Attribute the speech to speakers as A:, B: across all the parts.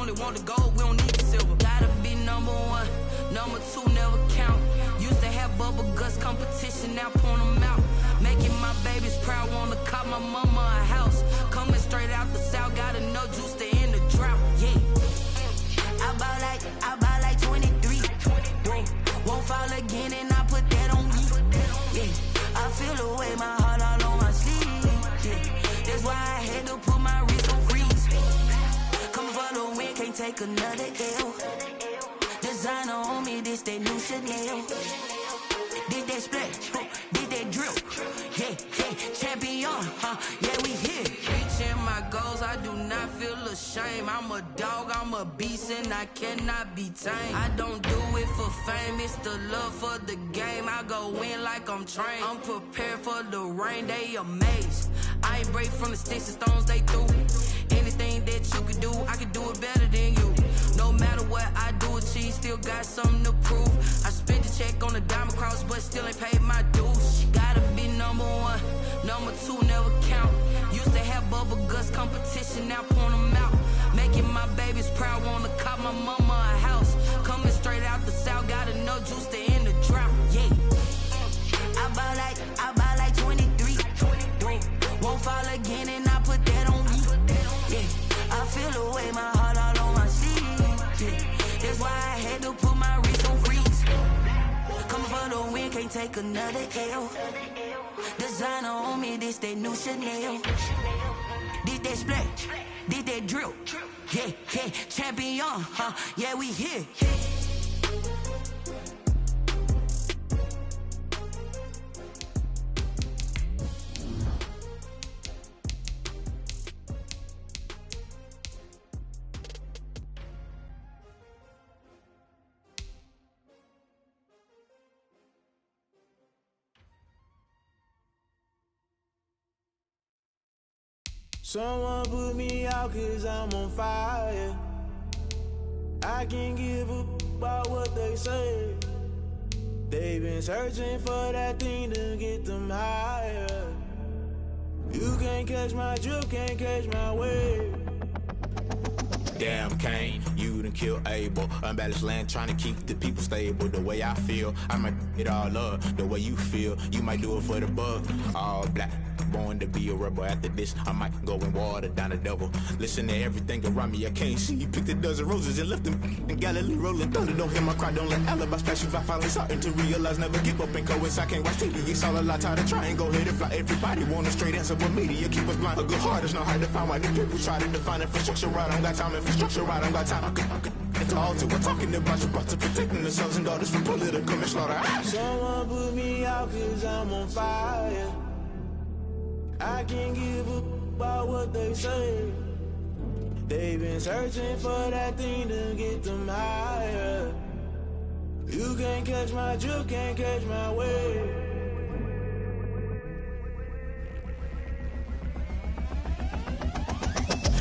A: only want the gold, we don't need the silver. Gotta be number one, number two never count. Used to have bubble guts competition, now point them out. Making my babies proud, wanna cop my mama a house. Coming straight out the south, got enough juice to end the drought, yeah. I buy like 23. Whoa, won't fall again and I put that on me. Yeah, I feel the way, my heart all on my sleeve. Yeah, that's why I had to put my wrist on freeze. Coming for the win, can't take another L. Designer on me, this that new Chanel. Did that splash, did that drill. Yeah, champion, yeah, we here. Reaching my goals, I do not feel ashamed. I'm a dog, I'm a beast, and I cannot be tamed. I don't do it for fame, it's the love for the game. I go in like I'm trained. I'm prepared for the rain, they amazed. I ain't break from the sticks and stones they threw. Anything that you can do, I can do it better than you. No matter what I do, achieve, still got something to prove. I spent the check on the diamond cross, but still ain't paid my dues. Gotta be number one, number two never count. Used to have bubble guts competition, now point them out. Making my babies proud, wanna cop my mama a house. Coming straight out the south, got enough juice to end the drought, yeah. I buy like 23. Won't fall again and I put that on me. Yeah, I feel the way, my heart all on my sleeve. Yeah, that's why I had to put my wrist on freeze. Coming for the win, can't take another L. Designer on me, this that new Chanel. Did that splash, did that drill. Yeah, champion, yeah, we here.
B: Someone put me out cause I'm on fire. I can't give a about what they say. They've been searching for that thing to get them higher. You can't catch my drip, can't catch my wave.
C: Damn Kane, you done killed Abel. Unbalanced land trying to keep the people stable. The way I feel, I might it all up. The way you feel, you might do it for the bug. All black, born to be a rebel. After this, I might go and water down the devil. Listen to everything around me, I can't see. Picked a dozen roses and left them in Galilee rolling thunder. Don't hear my cry, don't let alibis pass you. I finally starting to realize, never give up and coincide. I can't watch TV, it's all a lot. Tired of trying, go ahead and fly. Everybody want a straight answer, but media keep us blind. A good heart is not hard to find. Why the people try to define infrastructure right? I don't got time, infrastructure right, I don't got time. I could it's all to we're talking about your to protecting the sons and daughters from political manslaughter.
B: Someone put me out cause I'm on fire. I can't give a about what they say. They've been searching for that thing to get them higher. You can't catch my drip, can't catch my wave.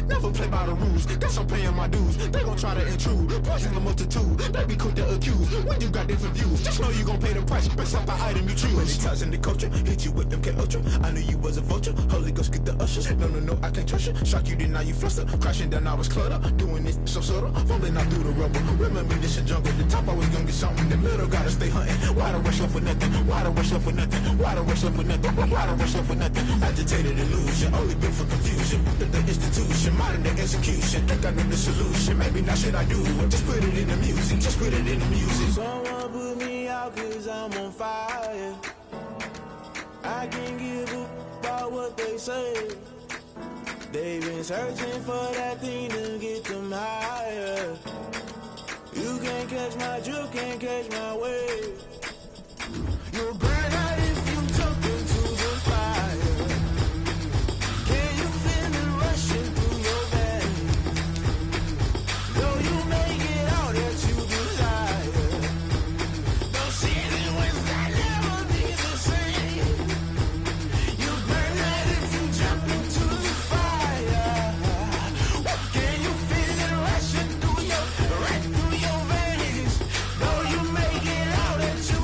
C: Never play by the rules, guess I'm paying my dues. They gon' try to intrude, poison the multitude. They be quick to accuse, when you got different views. Just know you gon' pay the price, based off the item you choose. When it ties in the culture, hit you with MK Ultra. I knew you was a vulture, Holy Ghost get the ushers. No, I can't trust you. Shock you, then now you fluster. Crashing down, I was clutter. Doing this so subtle, falling out through the rubble. Remember this a jungle, the top always gonna get something. The middle gotta stay hunting. Why the rush left for nothing? Why the rush left for nothing? Why the rush left for nothing? Why the rush left for nothing? Agitated illusion, only built for confusion. The institution, modern day execution. Think I know the solution. Maybe not should I do it? Just put it in the music. Just put it in the music.
B: Someone put me out cause I'm on fire. I can't give a about what they say. They've been searching for that thing to get them higher. You can't catch my drip, can't catch my wave. You'll burn out if you jump into the fire. Can you feel it rushing through your veins? Though you make it all that you desire. Don't see it when that never be the same. You burn out if you jump into the fire. Can you feel it rushing through your veins? Though you make it all that you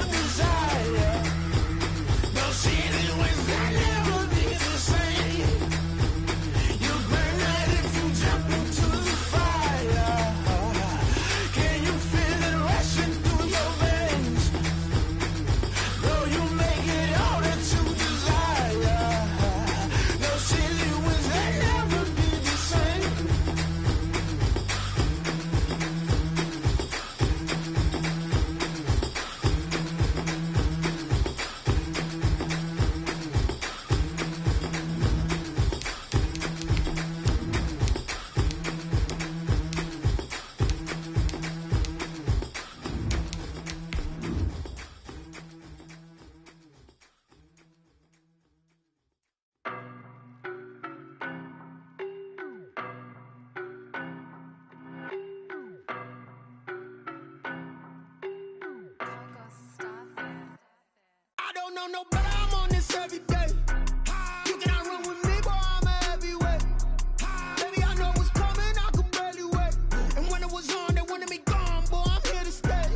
B: don't know, but I'm on this every day. You cannot run with me, boy, I'm a heavyweight. Baby, I know what's coming, I could barely wait. And when it was on, they wanted me gone, boy, I'm here to stay.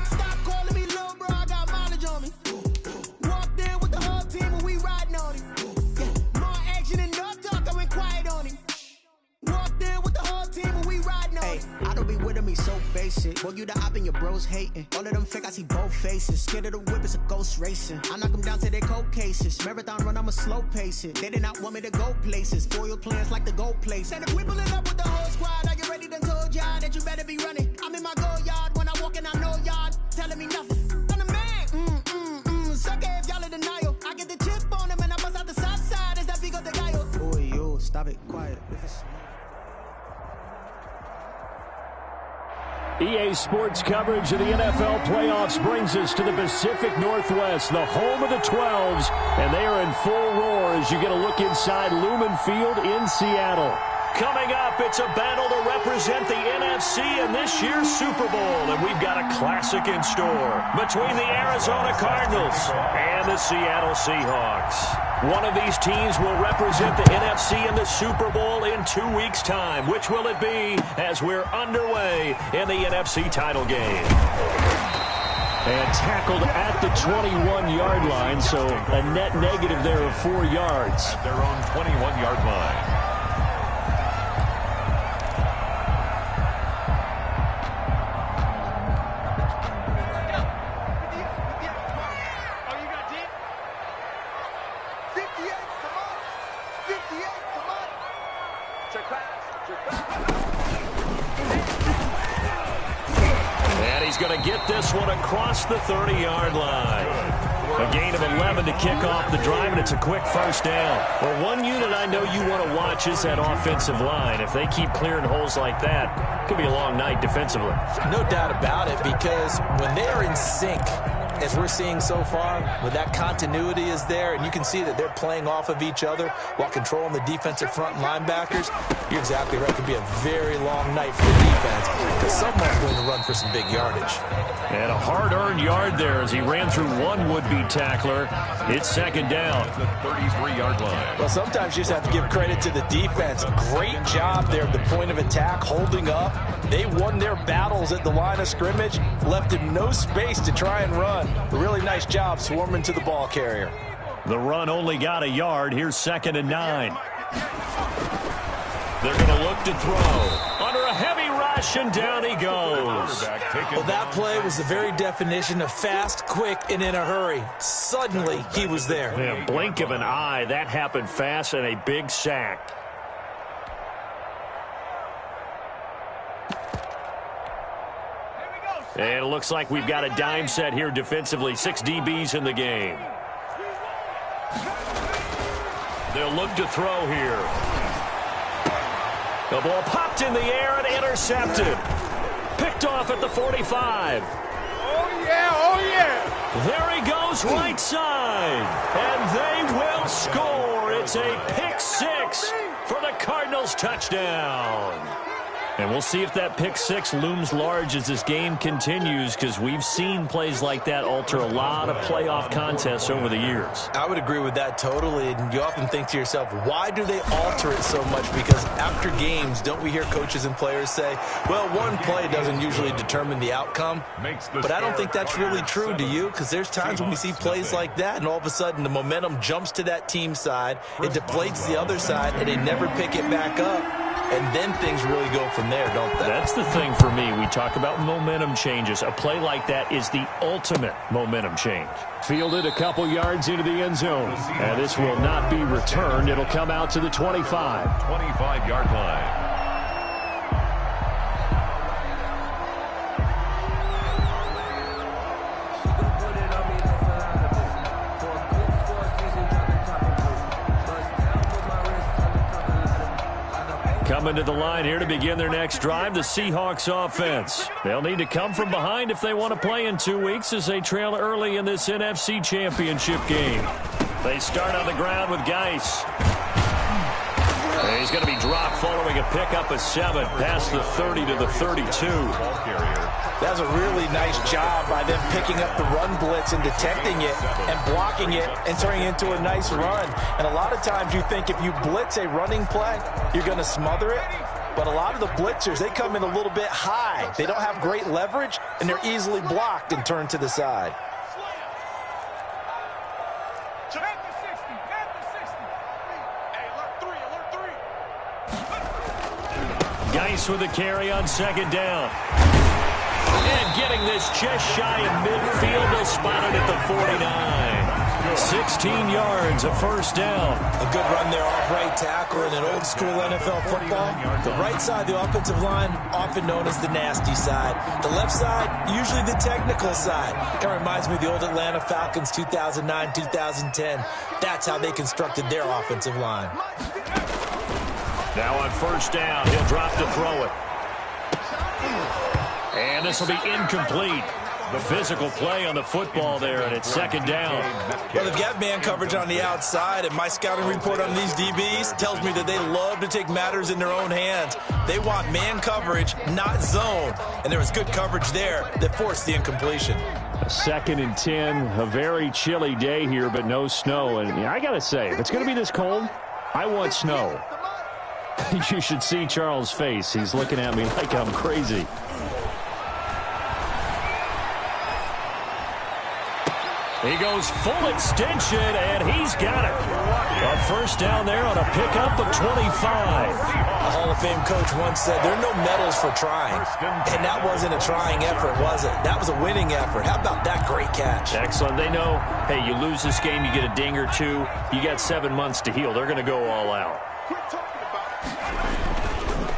B: Stop calling me little bro, I got mileage on me. Walked in with the whole team and we riding on him. Yeah, more action and no talk, I went quiet on him. Walked in with the whole team and we riding on him.
D: I don't be with me so basic. Boy, you the op and your bros hating. All of them fake, I see both faces. Scared of the whip, it's a ghost racing. I knock them down to their cold cases. Marathon run, I'ma slow pace it. They did not want me to go places. Foil plans like the gold place. And if we pulling up with the whole squad, I get ready to told y'all that you better be running. I'm in my go yard when I walk in, I know y'all telling me nothing. I'm the man, sucker if y'all in denial. I get the chip on him and I bust out the south side as that Vigo de Gallo. Boy, yo, stop it, quiet. If it's
E: EA Sports coverage of the NFL playoffs brings us to the Pacific Northwest, the home of the 12s, and they are in full roar as you get a look inside Lumen Field in Seattle. Coming up, it's a battle to represent the NFC in this year's Super Bowl, and we've got a classic in store between the Arizona Cardinals and the Seattle Seahawks. One of these teams will represent the NFC in the Super Bowl in 2 weeks' time. Which will it be as we're underway in the NFC title game? And tackled at the 21-yard line, so a net negative there of 4 yards.
F: At their own 21-yard line.
E: And he's going to get this one across the 30-yard line. A gain of 11 to kick off the drive, and it's a quick first down. Well, one unit I know you want to watch is that offensive line. If they keep clearing holes like that, it could be a long night defensively.
G: No doubt about it, because when they are in sync, as we're seeing so far, when that continuity is there, and you can see that they're playing off of each other while controlling the defensive front linebackers, you're exactly right. It could be a very long night for the defense because someone's going to run for some big yardage.
E: And a hard-earned yard there as he ran through one would-be tackler. It's second down.
F: The 33-yard line.
G: Well, sometimes you just have to give credit to the defense. Great job there at the point of attack, holding up. They won their battles at the line of scrimmage, left him no space to try and run. A really nice job swarming to the ball carrier.
E: The run only got a yard. Here's 2nd and 9. They're going to look to throw. Under a heavy rush, and down he goes.
G: Well, that play was the very definition of fast, quick, and in a hurry. Suddenly, he was there.
E: Yeah, blink of an eye. That happened fast, and a big sack. And it looks like we've got a dime set here defensively. 6 DBs in the game. They'll look to throw here. The ball popped in the air and intercepted. Picked off at the 45.
H: Oh, yeah, oh, yeah.
E: There he goes, right side. And they will score. It's a pick 6 for the Cardinals touchdown. And we'll see if that pick 6 looms large as this game continues, because we've seen plays like that alter a lot of playoff contests over the years.
G: I would agree with that totally. And you often think to yourself, why do they alter it so much? Because after games, don't we hear coaches and players say, well, one play doesn't usually determine the outcome. But I don't think that's really true, do you? Because there's times when we see plays like that, and all of a sudden the momentum jumps to that team side, it deflates the other side, and they never pick it back up. And then things really go from there, don't they?
E: That's the thing for me. We talk about momentum changes. A play like that is the ultimate momentum change. Fielded a couple yards into the end zone. And this will not be returned. It'll come out to the 25.
F: 25-yard line.
E: Coming to the line here to begin their next drive, the Seahawks offense. They'll need to come from behind if they want to play in 2 weeks as they trail early in this NFC Championship game. They start on the ground with Geis. And he's going to be dropped following a pickup of 7 past the 30 to the 32.
G: That's a really nice job by them picking up the run blitz and detecting it and blocking it and turning it into a nice run. And a lot of times you think if you blitz a running play, you're going to smother it. But a lot of the blitzers, they come in a little bit high. They don't have great leverage, and they're easily blocked and turned to the side.
E: Geis with the carry on second down. And getting this just shy of midfield, they'll spot it at the 49. 16 yards, a first down.
G: A good run there off right tackle in an old school NFL football. The right side, the offensive line, often known as the nasty side. The left side, usually the technical side. Kind of reminds me of the old Atlanta Falcons 2009, 2010. That's how they constructed their offensive line.
E: Now on first down, he'll drop to throw it. And this will be incomplete. The physical play on the football there, and it's second down.
G: Well, they've got man coverage on the outside, and my scouting report on these DBs tells me that they love to take matters in their own hands. They want man coverage, not zone. And there was good coverage there that forced the incompletion.
E: A 2nd and 10, a very chilly day here, but no snow. And I got to say, if it's going to be this cold, I want snow. You should see Charles' face. He's looking at me like I'm crazy. He goes full extension, and he's got it. A first down there on a pickup of 25.
G: A Hall of Fame coach once said, there are no medals for trying. And that wasn't a trying effort, was it? That was a winning effort. How about that great catch?
E: Excellent. They know, hey, you lose this game, you get a ding or two. You got 7 months to heal. They're going to go all out.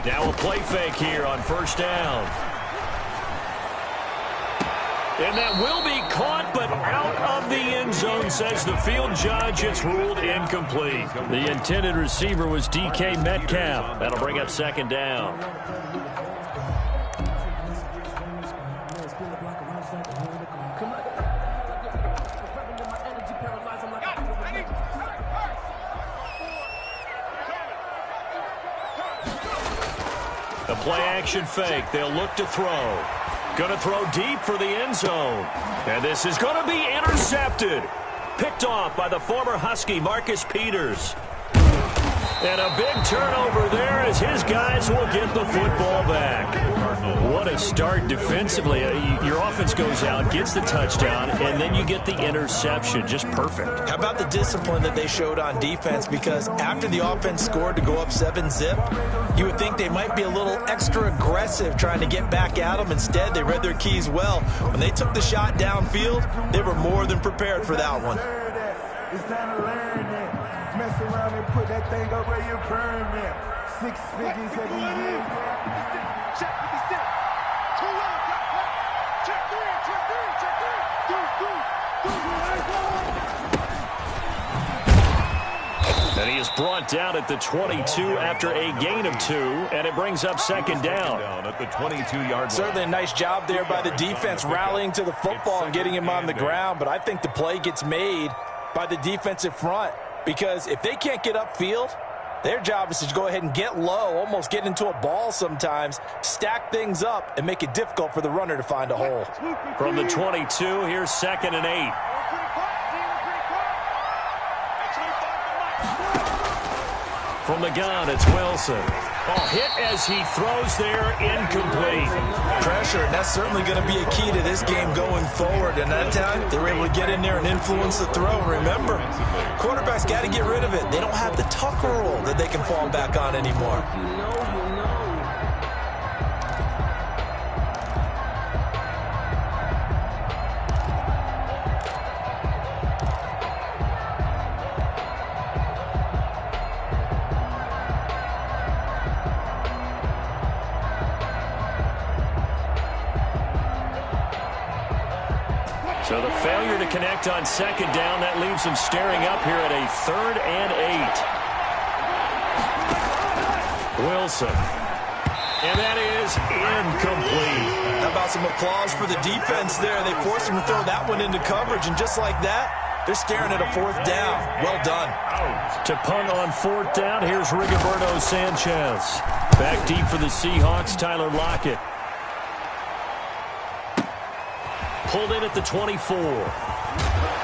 E: Now a play fake here on first down. And that will be caught, but out of the end zone, says the field judge. It's ruled incomplete. The intended receiver was DK Metcalf. That'll bring up second down. The play action fake. They'll look to throw. Going to throw deep for the end zone. And this is going to be intercepted. Picked off by the former Husky, Marcus Peters. And a big turnover there as his guys will get the football back. What a start defensively. Your offense goes out, gets the touchdown, and then you get the interception. Just perfect.
G: How about the discipline that they showed on defense? Because after the offense scored to go up 7-zip, you would think they might be a little extra aggressive trying to get back at them. Instead, they read their keys well. When they took the shot downfield, they were more than prepared for that one.
B: It's time to learn that. Mess around and put that thing up where you're permanent. 6 figures every year. Check 56. 2 1. Check 3. Check 3. Check 3.
E: And he is brought down at the 22 after a gain of 2, and it brings up second down.
F: At the 22-yard line.
G: Certainly a nice job there by the defense rallying to the football and getting him on the ground, but I think the play gets made by the defensive front, because if they can't get upfield, their job is to go ahead and get low, almost get into a ball sometimes, stack things up, and make it difficult for the runner to find a hole.
E: From the 22, here's 2nd and 8. From the gun, it's Wilson. Oh, hit as he throws there, incomplete.
G: Pressure, and that's certainly going to be a key to this game going forward. And that time, they were able to get in there and influence the throw. Remember, quarterbacks got to get rid of it. They don't have the Tucker rule that they can fall back on anymore.
E: So the failure to connect on second down, that leaves them staring up here at a 3rd and 8. Wilson. And that is incomplete.
G: How about some applause for the defense there? They forced him to throw that one into coverage, and just like that, They're staring at a 4th down. Well done.
E: To punt on 4th down, here's Rigoberto Sanchez. Back deep for the Seahawks, Tyler Lockett. Pulled in at the 24.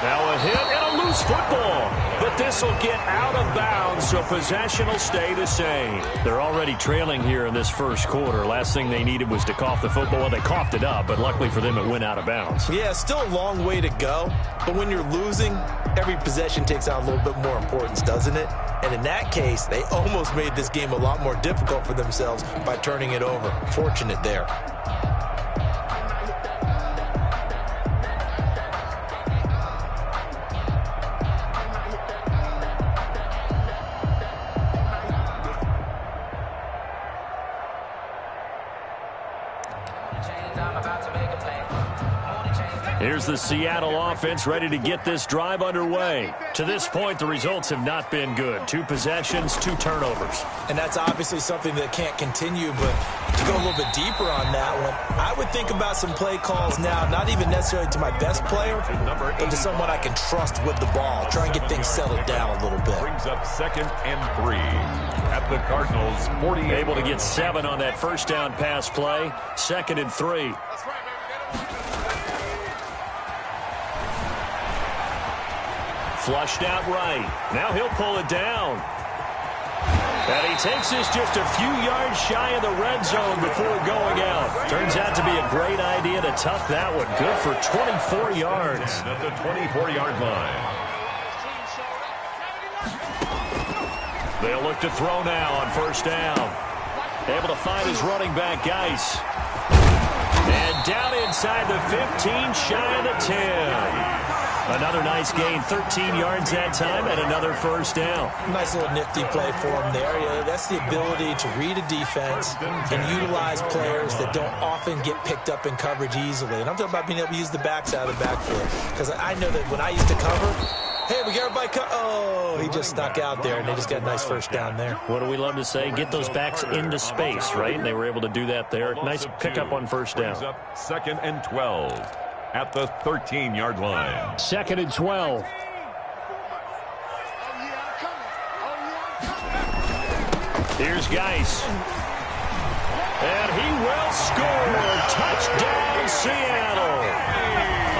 E: Now a hit and a loose football. But this will get out of bounds, so possession will stay the same. They're already trailing here in this first quarter. Last thing they needed was to cough the football. Well, they coughed it up, but luckily for them, it went out of bounds.
G: Yeah, still a long way to go. But when you're losing, every possession takes on a little bit more importance, doesn't it? And in that case, they almost made this game a lot more difficult for themselves by turning it over. Fortunate there.
E: Here's the Seattle offense ready to get this drive underway. To this point, the results have not been good. 2 possessions, 2 turnovers.
G: And that's obviously something that can't continue, but to go a little bit deeper on that one, I would think about some play calls now, not even necessarily to my best player, but to someone I can trust with the ball. Try and get things settled down a little bit.
F: Brings up 2nd and 3 at the Cardinals' 40.
E: Able to get 7 on that first down pass play. 2nd and 3. Flushed out right. Now he'll pull it down. And he takes this just a few yards shy of the red zone before going out. Turns out to be a great idea to tuck that one. Good for 24 yards.
F: At the 24-yard line.
E: They'll look to throw now on first down. Able to find his running back, Geis. And down inside the 15, shy of the 10. Another nice gain, 13 yards that time, and another first down.
G: Nice little nifty play for him there. Yeah, that's the ability to read a defense and utilize players that don't often get picked up in coverage easily. And I'm talking about being able to use the backs out of the backfield. Because I know that when I used to cover, hey, we got everybody oh, he just snuck out there, and they just got a nice first down there.
E: What do we love to say? Get those backs into space, right? And they were able to do that there. Nice pickup on first down.
F: 2nd and 12. At the 13-yard line.
E: 2nd and 12. Here's Geis. And he will score. Touchdown, Seattle.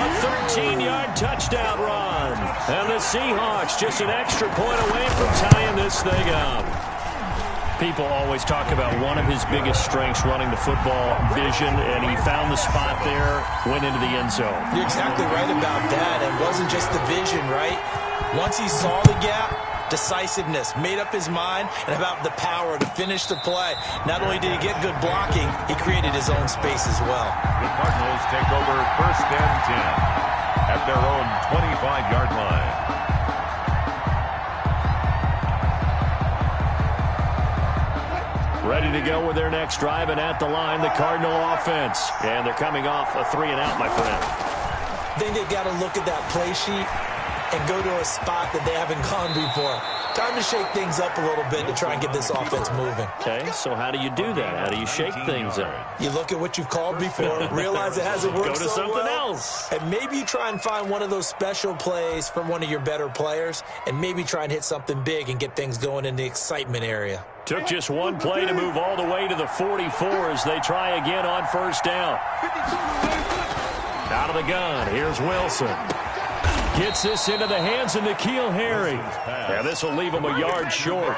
E: A 13-yard touchdown run. And the Seahawks just an extra point away from tying this thing up. People always talk about one of his biggest strengths, running the football, vision, and he found the spot there, went into the end zone.
G: You're exactly right about that. It wasn't just the vision, right? Once he saw the gap, decisiveness, made up his mind, and about the power to finish the play. Not only did he get good blocking, he created his own space as well.
F: The Cardinals take over 1st and 10 at their own 25-yard line.
E: Ready to go with their next drive, and at the line, the Cardinal offense. And they're coming off a 3-and-out, my friend.
G: I think they've got to look at that play sheet and go to a spot that they haven't gone before. Time to shake things up a little bit to try and get this offense moving.
E: Okay, so how do you do that? How do you shake things up?
G: You look at what you've called before, realize it hasn't worked
E: Go to
G: so
E: something
G: well,
E: else.
G: and maybe you try and find one of those special plays from one of your better players, and maybe try and hit something big and get things going in the excitement area.
E: Took just one play to move all the way to the 44 as they try again on first down. Out of the gun, here's Wilson. Gets this into the hands of N'Keal Harry. Yeah, this will leave him a yard short.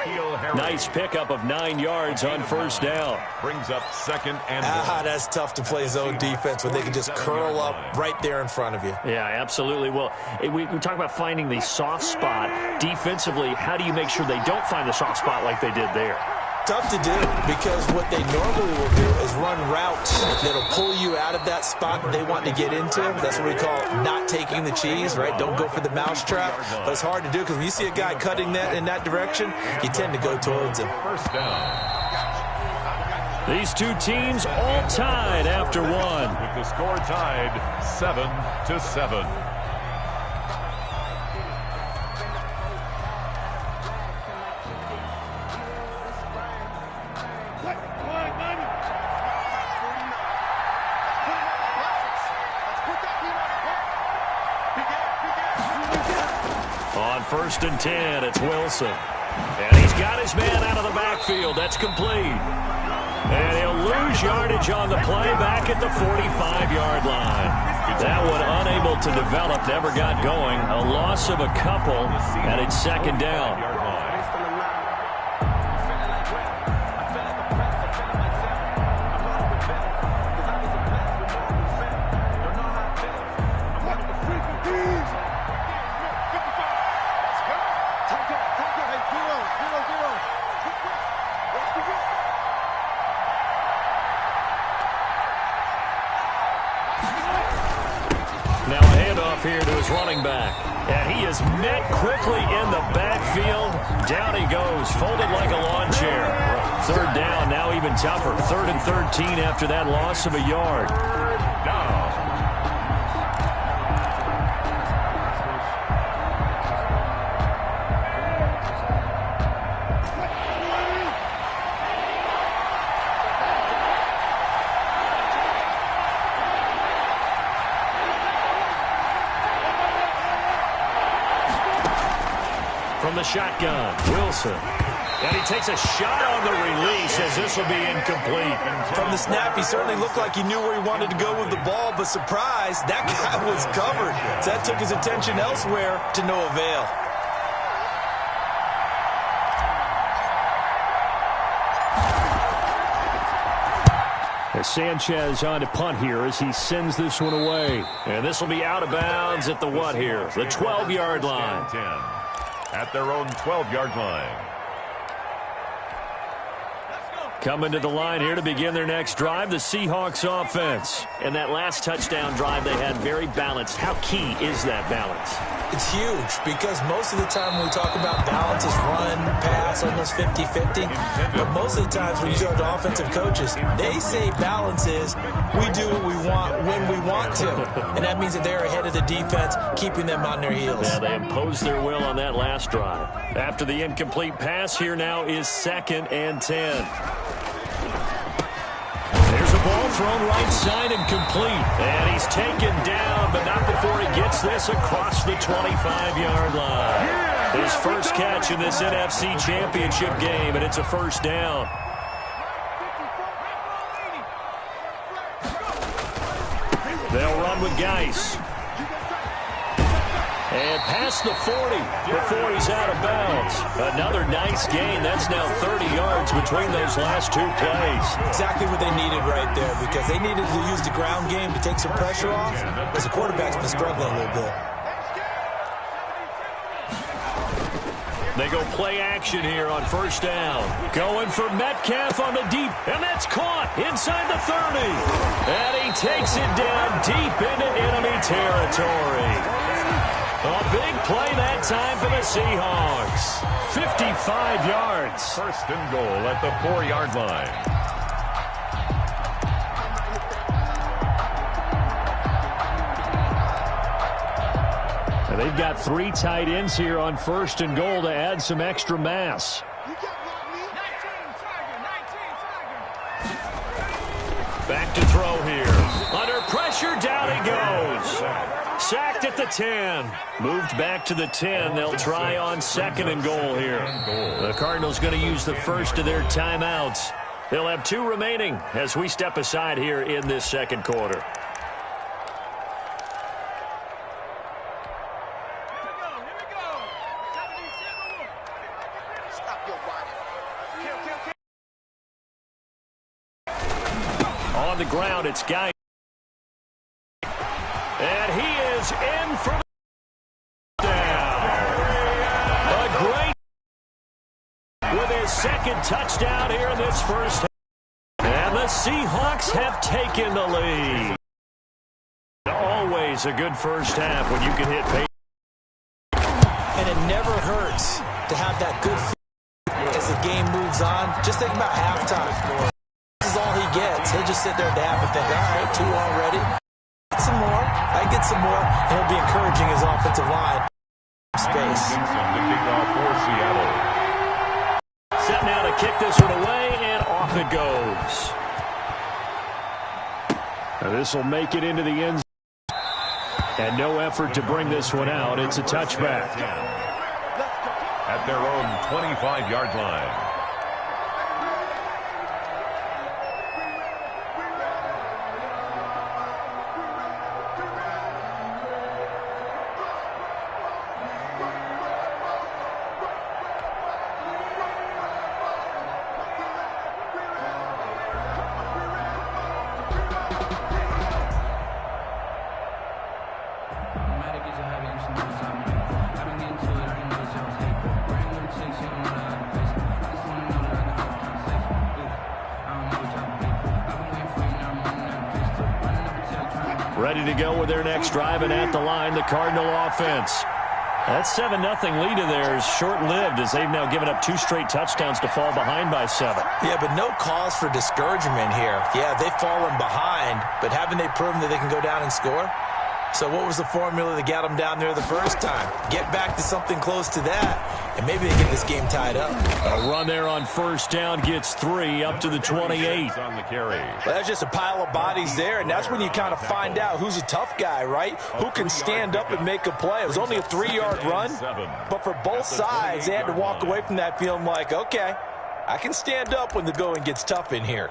E: Nice pickup of 9 yards on first down.
F: Brings up 2nd and 1.
G: That's tough to play zone defense when they can just curl up right there in front of you.
E: Yeah, absolutely. Well, we talk about finding the soft spot. Defensively, how do you make sure they don't find the soft spot like they did there?
G: Tough to do, because what they normally will do is run routes that'll pull you out of that spot that they want to get into. That's what we call not taking the cheese, right? Don't go for the mousetrap. But it's hard to do, because when you see a guy cutting that in that direction, you tend to go towards him.
F: First down.
E: These two teams all tied after one.
F: With the score tied 7-7.
E: On 1st and 10, it's Wilson. And he's got his man out of the backfield. That's complete. And he'll lose yardage on the play back at the 45-yard line. That one unable to develop, never got going. A loss of a couple, and it's 2nd down. Now a handoff here to his running back. And he is met quickly in the backfield. Down he goes, folded like a lawn chair. 3rd down, now even tougher. 3rd and 13 after that loss of a yard. Down. From the shotgun, Wilson. And he takes a shot on the release as this will be incomplete.
G: From the snap, he certainly looked like he knew where he wanted to go with the ball, but surprise, that guy was covered. So that took his attention elsewhere to no avail.
E: As Sanchez on to punt here as he sends this one away. And this will be out of bounds at the what here? The 12-yard line.
F: At their own 12-yard line.
E: Coming to the line here to begin their next drive, the Seahawks offense. And that last touchdown drive they had very balanced. How key is that balance?
G: It's huge because most of the time when we talk about balance is run, pass, almost 50-50. But most of the times when you go to offensive coaches, they say balance is we do what we want when we want to. And that means that they're ahead of the defense, keeping them on their heels.
E: Yeah, they imposed their will on that last drive. After the incomplete pass, here now is 2nd and 10. There's a ball thrown right side and complete. And he's taken down, but not before he gets this across the 25-yard line. His first catch in this NFC Championship game, and it's a 1st down. They'll run with Geis. And past the 40 before he's out of bounds. Another nice gain. That's now 30 yards between those last 2 plays.
G: Exactly what they needed right there because they needed to use the ground game to take some pressure off because the quarterback's been struggling a little bit.
E: They go play action here on 1st down. Going for Metcalf on the deep, and that's caught inside the 30. And he takes it down deep into enemy territory. A big play that time for the Seahawks. 55 yards.
F: 1st and goal at the 4-yard line.
E: And they've got 3 tight ends here on 1st and goal to add some extra mass. Back to throw here. Under pressure, down he goes. Sacked at the 10. Moved back to the 10. They'll try on 2nd and goal here. The Cardinals going to use the first of their timeouts. They'll have 2 remaining as we step aside here in this 2nd quarter. On the ground, it's Guy. And he is in for the down. A great with his 2nd touchdown here in this first half. And the Seahawks have taken the lead. Always a good first half when you can hit pace.
G: And it never hurts to have that good feeling as the game moves on. Just think about halftime. This is all he gets. He'll just sit there at the half and think, all right, 2 already. Get some more. I get some more. And he'll be encouraging his offensive line. Space.
F: The kickoff for Seattle.
E: Set now to kick this one away, and off it goes. Now this will make it into the end zone. And no effort to bring this one out. It's a touchback.
F: at their own 25-yard line.
E: Ready to go with their next drive, and at the line, the Cardinal offense. That 7-0 lead of theirs short-lived as they've now given up 2 straight touchdowns to fall behind by 7.
G: Yeah, but no cause for discouragement here. Yeah, they've fallen behind, but haven't they proven that they can go down and score? So what was the formula that got them down there the first time? Get back to something close to that, and maybe they get this game tied up.
E: A run there on first down gets 3 up to the 28.
F: On the carry.
G: Well, that's just a pile of bodies there, and that's when you kind of find out who's a tough guy, right? Who can stand up and make a play. It was only a 3-yard run, but for both sides, they had to walk away from that feeling like, okay, I can stand up when the going gets tough in here.